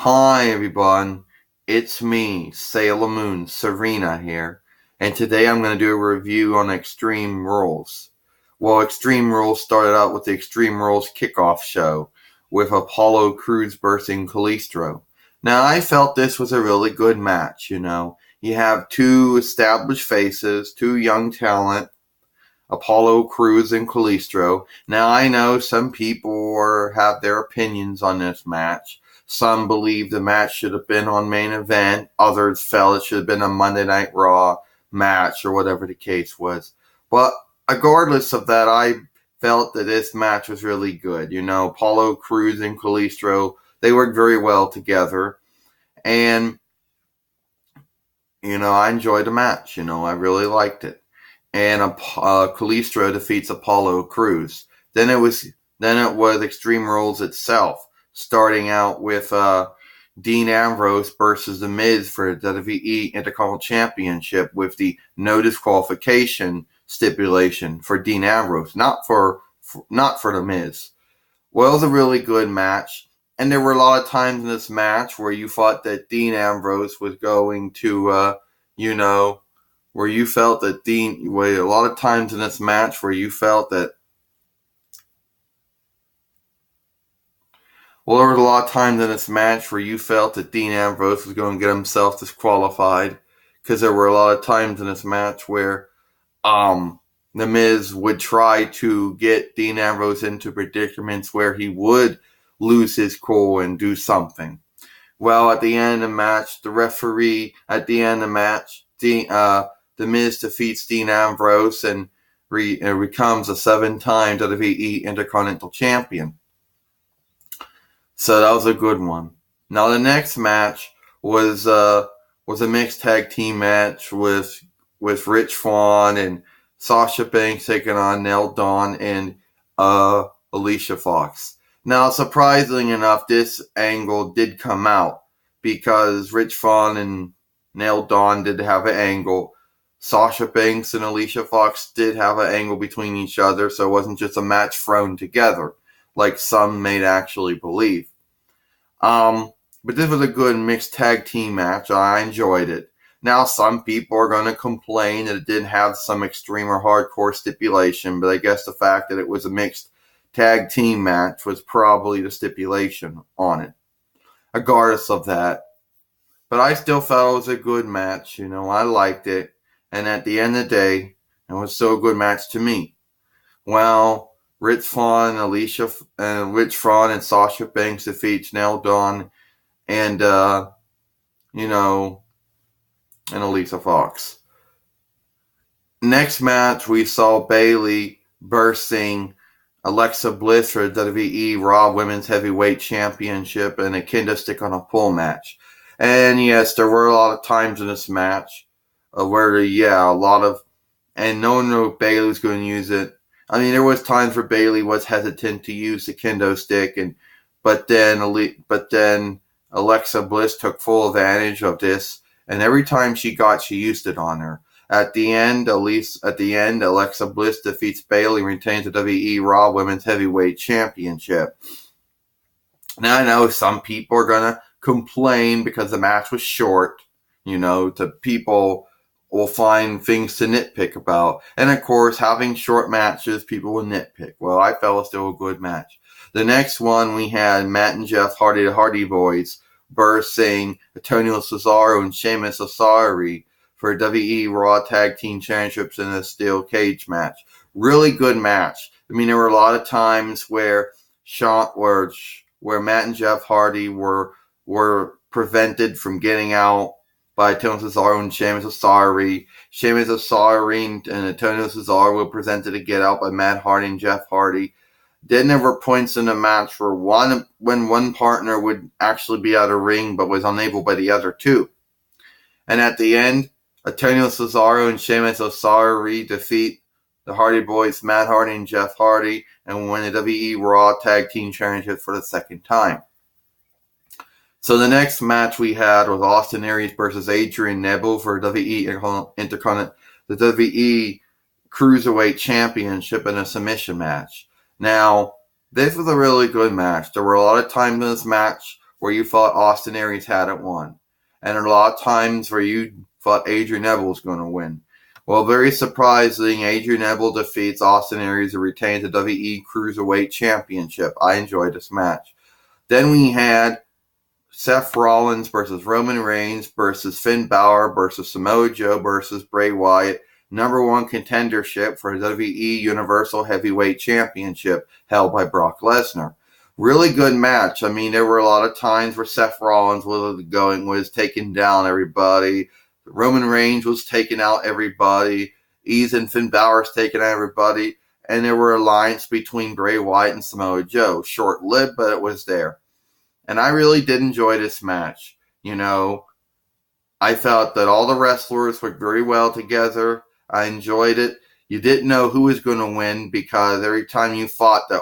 Hi everyone, it's me, Sailor Moon, Serena here, and today I'm going to do a review on Extreme Rules. Well, Extreme Rules started out with the Extreme Rules kickoff show with Apollo Crews versus Callisto. Now, I felt this was a really good match, You have two established faces, two young talent, Apollo Crews and Callisto. Now I know some people have their opinions on this match. Some believe the match should have been on main event. Others felt it should have been a Monday Night Raw match or whatever the case was. But regardless of that, I felt that this match was really good. Apollo Crews and Callisto, they worked very well together. And, I enjoyed the match. I really liked it. And Callisto defeats Apollo Crews. Then it was Extreme Rules itself, starting out with Dean Ambrose versus The Miz for the WWE Intercontinental Championship with the no disqualification stipulation for Dean Ambrose, not for The Miz. Well, it was a really good match, and there were a lot of times in this match where you thought that Dean Ambrose was going to, where you felt that a lot of times in this match where you felt that, well, there were a lot of times in this match where you felt that Dean Ambrose was going to get himself disqualified, because there were a lot of times in this match where, The Miz would try to get Dean Ambrose into predicaments where he would lose his cool and do something. Well, at the end of the match, the referee, The Miz defeats Dean Ambrose and becomes a 7-time WWE Intercontinental Champion. So that was a good one. Now the next match was a mixed tag team match with Rich Swann and Sasha Banks taking on Nell Dawn and Alicia Fox. Now, surprisingly enough, this angle did come out because Rich Swann and Nell Dawn did have an angle. Sasha Banks and Alicia Fox did have an angle between each other, so it wasn't just a match thrown together, like some may actually believe. But this was a good mixed tag team match. I enjoyed it. Now, some people are going to complain that it didn't have some extreme or hardcore stipulation, but I guess the fact that it was a mixed tag team match was probably the stipulation on it, regardless of that. But I still felt it was a good match. I liked it. And at the end of the day, it was still a good match to me. Well, Rich Swann and Sasha Banks defeats Nell Dawn and and Alicia Fox. Next match, we saw Bayley versing Alexa Bliss for the WWE Raw Women's Heavyweight Championship and a kendo stick on a pole match. And yes, there were a lot of times in this match where, and no one knew Bayley was going to use it. I mean, there was times where Bayley was hesitant to use the kendo stick, but then Alexa Bliss took full advantage of this, and every time she used it on her. At the end, Alexa Bliss defeats Bayley and retains the WWE Raw Women's Heavyweight Championship. Now I know some people are gonna complain because the match was short. People will find things to nitpick about. And of course, having short matches, people will nitpick. Well, I felt it was still a good match. The next one, we had Matt and Jeff Hardy, the Hardy Boys, versus Antonio Cesaro and Sheamus Osiris for WWE Raw Tag Team Championships in a steel cage match. Really good match. I mean, there were a lot of times where Matt and Jeff Hardy were prevented from getting out by Antonio Cesaro and Sheamus Osiris. Sheamus Osiris and Antonio Cesaro were presented to get out by Matt Hardy and Jeff Hardy. Then there were points in the match when one partner would actually be out of ring but was unable by the other two. And at the end, Antonio Cesaro and Sheamus Osiris defeat the Hardy Boys, Matt Hardy and Jeff Hardy, and win the WWE Raw Tag Team Championship for the second time. So the next match we had was Austin Aries versus Adrian Neville for the WWE Cruiserweight Championship in a submission match. Now, this was a really good match. There were a lot of times in this match where you thought Austin Aries hadn't won. And a lot of times where you thought Adrian Neville was going to win. Well, very surprising, Adrian Neville defeats Austin Aries to retain the WWE Cruiserweight Championship. I enjoyed this match. Then we had Seth Rollins versus Roman Reigns versus Finn Balor versus Samoa Joe versus Bray Wyatt. #1 contendership for the WWE Universal Heavyweight Championship held by Brock Lesnar. Really good match. I mean, there were a lot of times where Seth Rollins was taking down everybody. Roman Reigns was taking out everybody. And Finn Balor's taking out everybody. And there were alliance between Bray Wyatt and Samoa Joe. Short-lived, but it was there. And I really did enjoy this match. You know, I felt that all the wrestlers worked very well together. I enjoyed it. You didn't know who was going to win because every time you thought that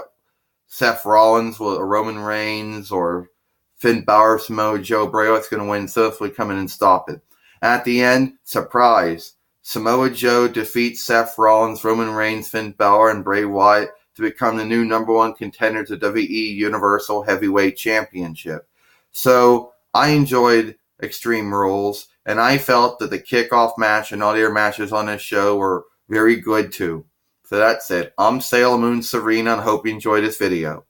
Seth Rollins or Roman Reigns or Finn Balor, Samoa Joe, Bray Wyatt's going to win, Seth would come in and stop it. At the end, surprise, Samoa Joe defeats Seth Rollins, Roman Reigns, Finn Balor, and Bray Wyatt to become the new #1 contender to WWE Universal Heavyweight Championship. So I enjoyed Extreme Rules, and I felt that the kickoff match and all the other matches on this show were very good too. So that's it. I'm Sailor Moon Serena, and I hope you enjoyed this video.